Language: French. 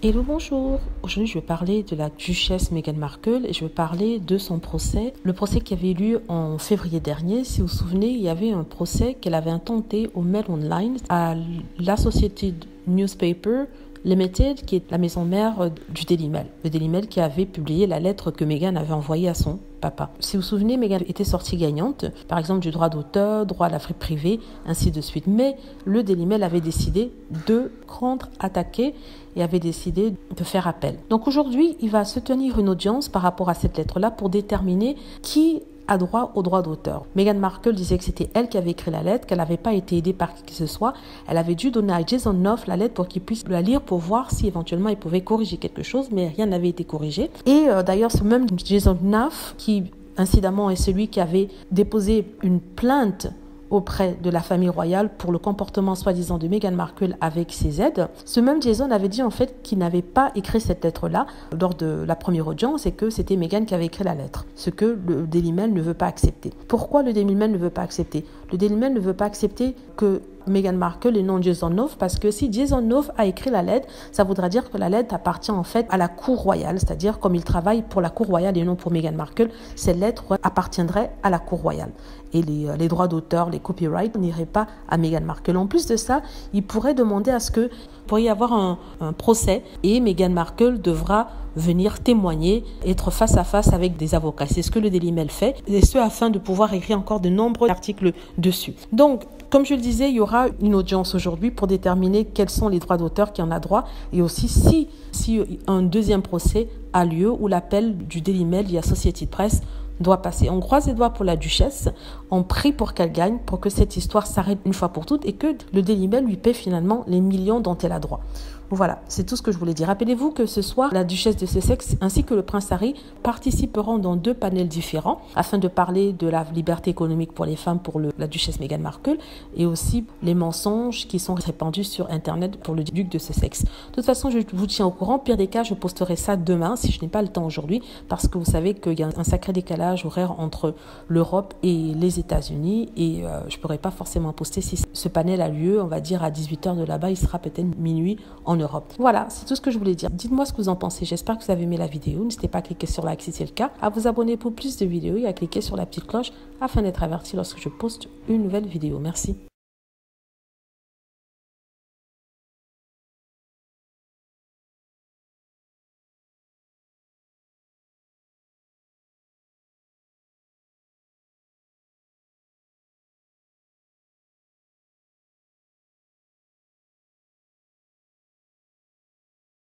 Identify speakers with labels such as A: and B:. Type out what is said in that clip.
A: Hello, bonjour. Aujourd'hui, je vais parler de la duchesse Meghan Markle et je vais parler de son procès. Le procès qui avait eu lieu en février dernier. Si vous vous souvenez, il y avait un procès qu'elle avait intenté au Mail Online à l'Associated Newspaper Limited, qui est la maison mère du Daily Mail. Le Daily Mail qui avait publié la lettre que Meghan avait envoyée à son papa. Si vous vous souvenez, Meghan était sortie gagnante, par exemple du droit d'auteur, droit à la vie privée, ainsi de suite. Mais le Daily Mail avait décidé de contre-attaquer et avait décidé de faire appel. Donc aujourd'hui, il va se tenir une audience par rapport à cette lettre-là pour déterminer qui a droit au droit d'auteur. Meghan Markle disait que c'était elle qui avait écrit la lettre, qu'elle n'avait pas été aidée par qui que ce soit. Elle avait dû donner à Jason Knopf la lettre pour qu'il puisse la lire pour voir si éventuellement il pouvait corriger quelque chose, mais rien n'avait été corrigé. Et d'ailleurs, ce même Jason Knopf, qui incidemment est celui qui avait déposé une plainte auprès de la famille royale pour le comportement soi-disant de Meghan Markle avec ses aides. Ce même Jason avait dit en fait qu'il n'avait pas écrit cette lettre-là lors de la première audience et que c'était Meghan qui avait écrit la lettre, ce que le Daily Mail ne veut pas accepter. Pourquoi le Daily Mail ne veut pas accepter? Le Daily Mail ne veut pas accepter que Meghan Markle et non Jason Knopf, parce que si Jason Knopf a écrit la lettre, ça voudrait dire que la lettre appartient en fait à la cour royale, c'est-à-dire comme il travaille pour la cour royale et non pour Meghan Markle, cette lettre appartiendrait à la cour royale. Et les droits d'auteur, les copyrights n'iraient pas à Meghan Markle. En plus de ça, il pourrait demander à ce que pourrait y avoir un procès et Meghan Markle devra venir témoigner, être face à face avec des avocats. C'est ce que le Daily Mail fait, et ce afin de pouvoir écrire encore de nombreux articles dessus. Donc, comme je le disais, il y aura une audience aujourd'hui pour déterminer quels sont les droits d'auteur qui en a droit et aussi si un deuxième procès a lieu où l'appel du Daily Mail via Associated Press doit passer. On croise les doigts pour la duchesse, on prie pour qu'elle gagne, pour que cette histoire s'arrête une fois pour toutes et que le Daily Mail lui paie finalement les millions dont elle a droit. Voilà, c'est tout ce que je voulais dire. Rappelez-vous que ce soir, la duchesse de Sussex ainsi que le prince Harry participeront dans 2 panels différents afin de parler de la liberté économique pour les femmes pour la duchesse Meghan Markle et aussi les mensonges qui sont répandus sur Internet pour le duc de Sussex. De toute façon, je vous tiens au courant. Pire des cas, je posterai ça demain si je n'ai pas le temps aujourd'hui parce que vous savez qu'il y a un sacré décalage horaire entre l'Europe et les États-Unis et je ne pourrai pas forcément poster si ce panel a lieu, on va dire à 18h de là-bas, il sera peut-être minuit en Europe. Voilà, c'est tout ce que je voulais dire. Dites-moi ce que vous en pensez. J'espère que vous avez aimé la vidéo. N'hésitez pas à cliquer sur like si c'est le cas, à vous abonner pour plus de vidéos et à cliquer sur la petite cloche afin d'être averti lorsque je poste une nouvelle vidéo. Merci.